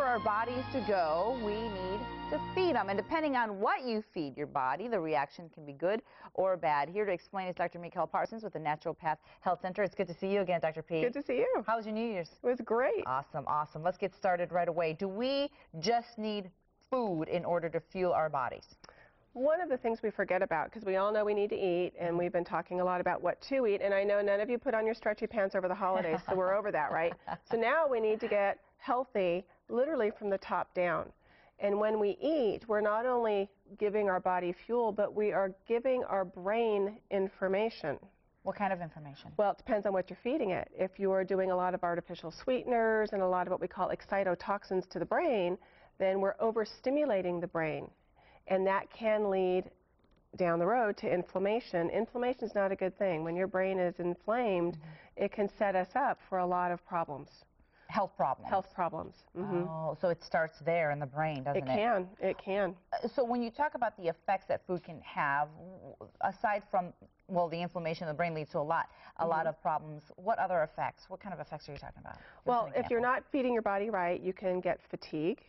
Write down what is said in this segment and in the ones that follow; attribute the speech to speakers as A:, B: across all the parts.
A: our bodies to go, we need to feed them. And depending on what you feed your body, the reaction can be good or bad. Here to explain is Dr. Mikell Parsons with the Naturopath Health Center. It's good to see you again, Dr. P.
B: Good to see you.
A: How was your New Year's?
B: It was great.
A: Awesome, awesome. Let's get started right away. Do we just need food in order to fuel our bodies?
B: One of the things we forget about, because we all know we need to eat, and we've been talking a lot about what to eat, and I know none of you put on your stretchy pants over the holidays, so we're over that, right? So now we need to get healthy, literally from the top down. And when we eat, we're not only giving our body fuel, but we are giving our brain information.
A: What kind of information?
B: Well, it depends on what you're feeding it. If you're doing a lot of artificial sweeteners and a lot of what we call excitotoxins to the brain, then we're overstimulating the brain. And that can lead down the road to inflammation. Inflammation is not a good thing. When your brain is inflamed, it can set us up for a lot of problems.
A: Health problems? Health
B: problems.
A: Oh, so it starts there in the brain, doesn't it?
B: It can.
A: So when you talk about the effects that food can have, aside from, well, the inflammation of the brain leads to a lot of problems, what other effects? What kind of effects are you talking about?
B: Well, if you're not feeding your body right, you can get fatigue.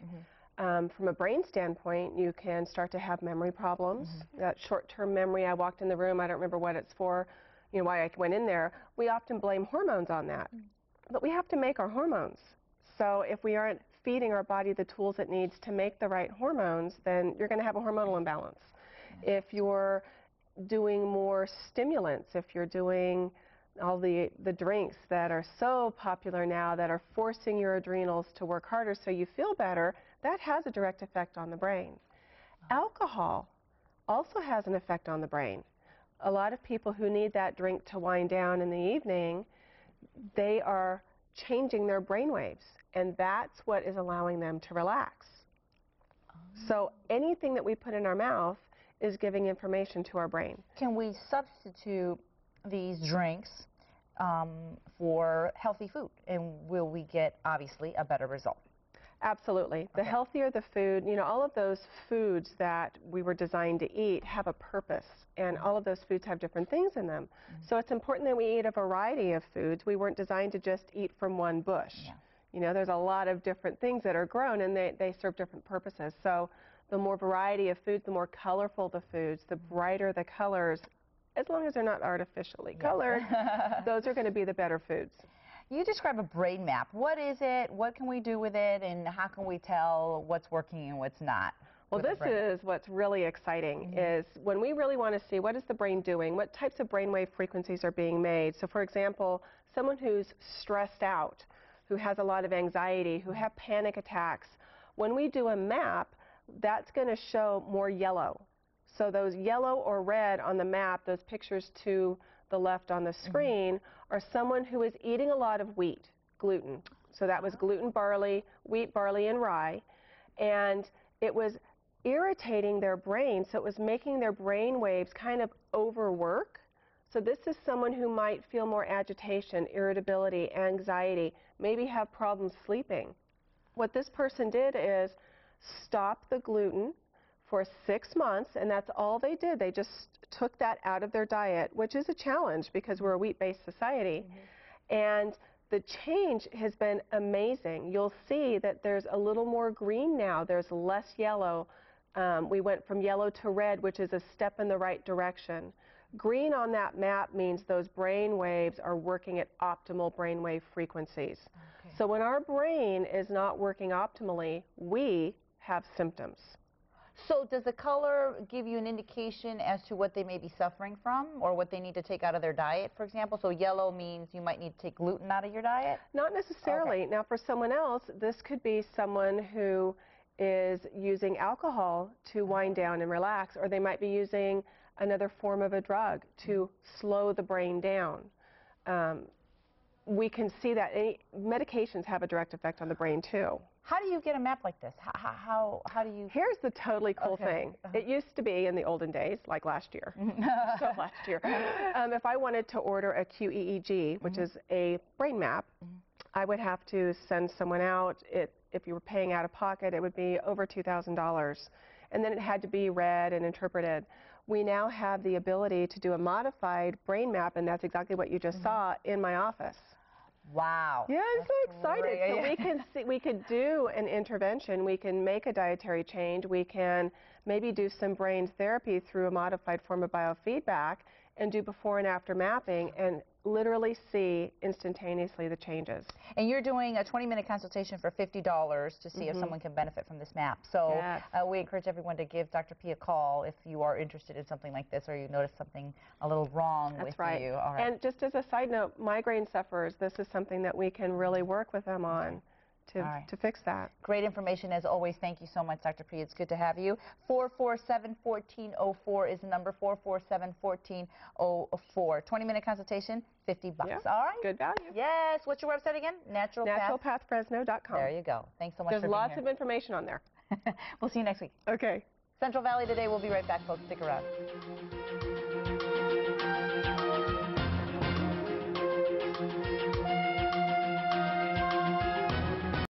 B: From a brain standpoint, you can start to have memory problems. That short-term memory, I walked in the room, I don't remember what it's for, you know, why I went in there. We often blame hormones on that. But we have to make our hormones. So if we aren't feeding our body the tools it needs to make the right hormones, then you're going to have a hormonal imbalance. If you're doing more stimulants, if you're doing all the drinks that are so popular now that are forcing your adrenals to work harder so you feel better, that has a direct effect on the brain. Alcohol also has an effect on the brain. A lot of people who need that drink to wind down in the evening, they are changing their brain waves, and that's what is allowing them to relax. So anything that we put in our mouth is giving information to our brain.
A: Can we substitute these drinks for healthy food, and will we get, obviously, a better result?
B: Absolutely. The healthier the food, you know, all of those foods that we were designed to eat have a purpose, and all of those foods have different things in them. So it's important that we eat a variety of foods. We weren't designed to just eat from one bush. You know, there's a lot of different things that are grown, and they serve different purposes. So the more variety of foods, the more colorful the foods, the brighter the colors, as long as they're not artificially colored, those are going to be the better foods.
A: You describe a brain map. What is it? What can we do with it? And how can we tell what's working and what's not?
B: Well, this is what's really exciting, is when we really want to see what is the brain doing, what types of brainwave frequencies are being made. So, for example, someone who's stressed out, who has a lot of anxiety, who have panic attacks, when we do a map, that's going to show more yellow. So those yellow or red on the map, those pictures to the left on the screen, are someone who is eating a lot of wheat, gluten. So that was gluten, barley, wheat, barley, and rye. And it was irritating their brain, so it was making their brain waves kind of overwork. So this is someone who might feel more agitation, irritability, anxiety, maybe have problems sleeping. What this person did is stop the gluten for 6 months, and that's all they did. They just took that out of their diet, which is a challenge because we're a wheat-based society. And the change has been amazing. You'll see that there's a little more green now. There's less yellow. We went from yellow to red, which is a step in the right direction. Green on that map means those brain waves are working at optimal brainwave frequencies. So when our brain is not working optimally, we have symptoms.
A: So does the color give you an indication as to what they may be suffering from or what they need to take out of their diet, for example? So yellow means you might need to take gluten out of your diet?
B: Not necessarily. Now, for someone else, this could be someone who is using alcohol to wind down and relax, or they might be using another form of a drug to slow the brain down. We can see that medications have a direct effect on the brain, too.
A: How do you get a map like this? How do you...
B: Here's the totally cool thing. It used to be in the olden days, like last year. So last year. If I wanted to order a QEEG, which is a brain map, I would have to send someone out. If you were paying out of pocket, it would be over $2,000. And then it had to be read and interpreted. We now have the ability to do a modified brain map, and that's exactly what you just saw in my office.
A: Wow.
B: Yeah, I'm
A: That's
B: so excited.
A: great.
B: So we can see, we could do an intervention. We can make a dietary change. We can maybe do some brain therapy through a modified form of biofeedback and do before and after mapping and literally see instantaneously the changes.
A: And you're doing a 20-minute consultation for $50 to see if someone can benefit from this map. So
B: Yes.
A: we encourage everyone to give Dr. P a call if you are interested in something like this or you notice something a little wrong
B: That's
A: with
B: right.
A: you. All right.
B: And just as a side note, migraine sufferers, this is something that we can really work with them on to fix that.
A: Great information as always. Thank you so much, Dr. P. It's good to have you. 447-1404 is the number, 447-1404. 20-minute consultation, $50.
B: Yeah.
A: All right?
B: Good value.
A: Yes. What's your website again?
B: Naturopathfresno.com.
A: There you go. Thanks so much
B: There's
A: for being
B: lots
A: here.
B: of information on there.
A: We'll see you next week.
B: Okay.
A: Central Valley Today. We'll be right back, folks. Stick around.